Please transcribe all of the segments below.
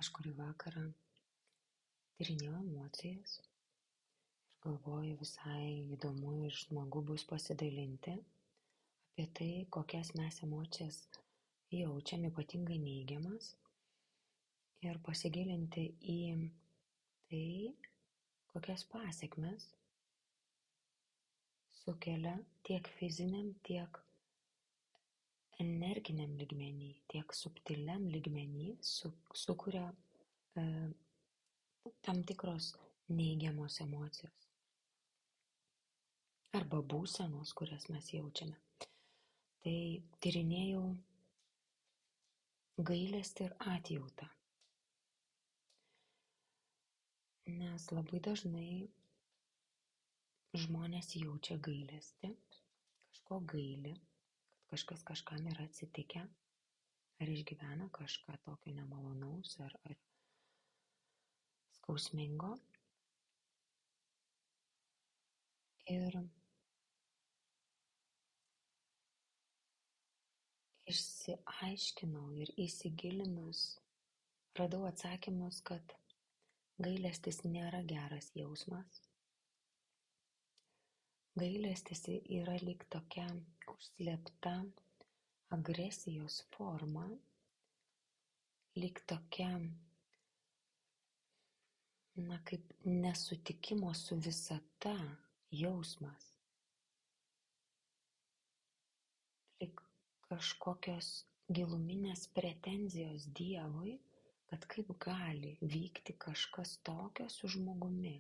kažkurį vakarą tyrinėjau emocijas ir galvoju, visai įdomu ir smagu bus pasidalinti apie tai, kokias mes emocijas jaučiam, ypatingai neigiamas, ir pasigilinti į tai, kokias pasekmes sukelia tiek fiziniam, tiek energiniam lygmenį, tiek subtiliam lygmenį sukuria tam tikros neigiamos emocijos arba būsenos, kurias mes jaučiame. Tai tyrinėjau gailestį ir atjautą, nes labai dažnai žmonės jaučia gailestį, kažko gaili, kad kažkas kažkam yra atsitikę, ar išgyvena kažką tokio nemalonaus ar skausmingo. Ir išsiaiškinau ir įsigilinus radau atsakymus, kad gailestis nėra geras jausmas. Gailestis yra lyg tokia užslėpta agresijos forma, lyg tokia, kaip nesutikimo su visata jausmas. Lyg kažkokios giluminės pretenzijos Dievui, kad kaip gali vykti kažkas tokio su žmogumi.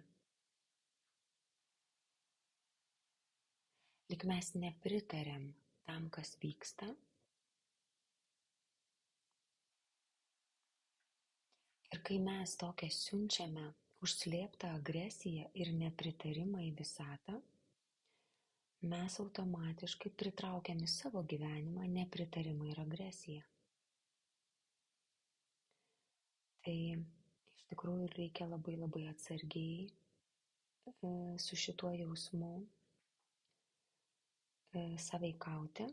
Lyg mes nepritarėm tam, kas vyksta. Ir kai mes tokią siunčiame užslėptą agresiją ir nepritarimą į visatą, mes automatiškai pritraukiam į savo gyvenimą nepritarimą ir agresiją. Tai iš tikrųjų reikia labai labai atsargiai su šituo jausmu sąveikauti,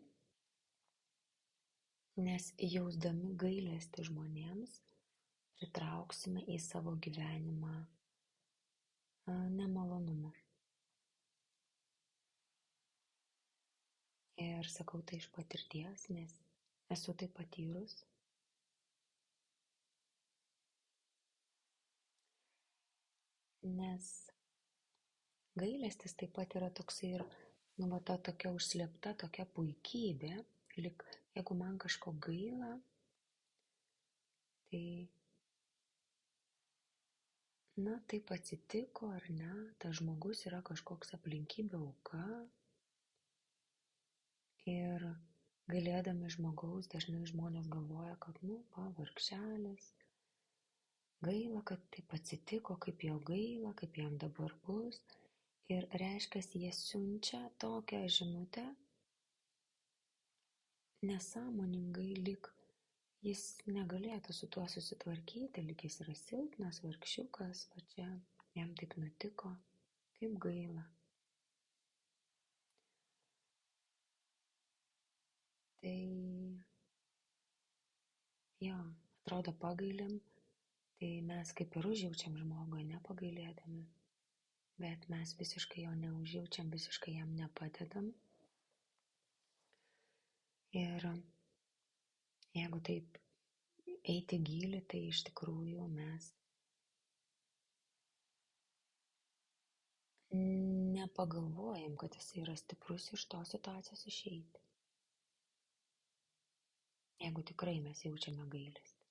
nes jausdami gailestį žmonėms pritrauksime į savo gyvenimą nemalonumą. Ir sakau tai iš patirties, nes esu tai patyrus. Nes gailestis taip pat yra toksai ir, ta tokia užslėpta, tokia puikybė, lyg jeigu man kažko gaila, tai taip atsitiko ar ne, tas žmogus yra kažkoks aplinkybių auka. Ir gailėdami žmogaus dažnai žmonės galvoja, kad vargšelis, gaila, kad taip atsitiko, kaip jo gaila, kaip jam dabar bus. Ir reiškia, jie siunčia tokią žinutę nesąmoningai, lyg jis negalėtų su tuo susitvarkyti, lyg jis yra silpnas, vargšiukas, va čia jam taip nutiko, kaip gaila. Tai atrodo pagailim, tai mes kaip ir užjaučiam žmogų, nepagailėdami, bet mes visiškai jo neužjaučiam, visiškai jam nepadedam. Ir jeigu taip eiti gilį, tai iš tikrųjų mes nepagalvojam, kad jis yra stiprus iš tos situacijos išeiti. Jeigu tikrai mes jaučiame gailestį.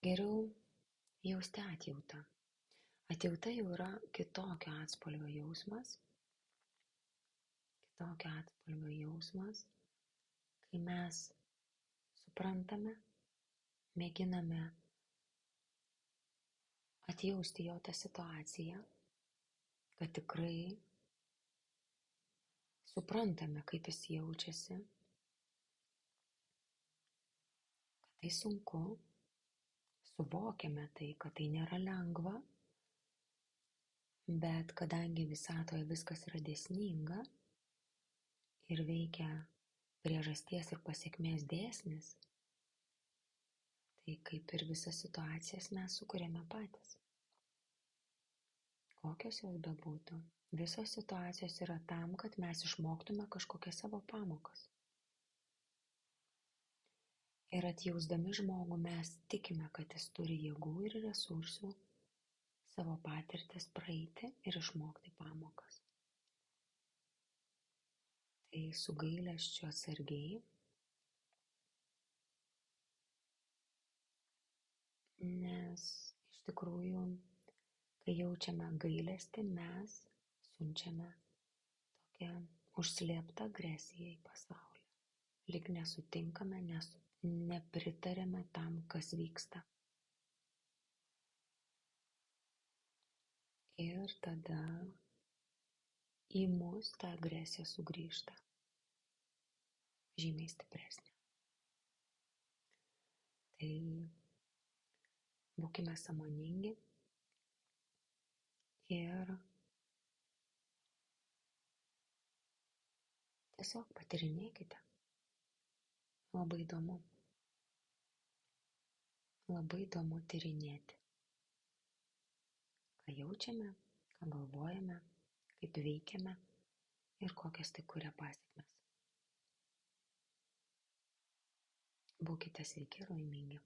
Geriau jausti atjautą. Atjauta jau yra kitokio atspalvio jausmas. Kai mes suprantame, mėginame atjausti jo tą situaciją, kad tikrai suprantame, kaip jis jaučiasi, kad tai sunku, suvokiame tai, kad tai nėra lengva, bet kadangi visatoje viskas yra dėsninga ir veikia priežasties ir pasekmės dėsnis, Tai kaip ir visas situacijas mes sukuriame patys. Kokios jos bebūtų, visos situacijos yra tam, kad mes išmoktume kažkokias savo pamokas. Ir atjausdami žmogų mes tikime, kad jis turi jėgų ir resursų savo patirtis praeiti ir išmokti pamokas. Tai su gailesčiu atsargiai, nes iš tikrųjų, kai jaučiame gailestį, mes siunčiame tokią užslėptą agresiją į pasaulį. Lyg nesutinkame, nepritarėme tam, kas vyksta. Ir tada į mus ta agresija sugrįžta. Žymiai stipresnė. Tai būkime sąmoningi ir tiesiog patyrinėkite. Labai įdomu. Labai įdomu tyrinėti. Ką jaučiame, ką galvojame, kaip veikiame ir kokias tai kuria pasekmes. Būkite sveiki ir laimingi.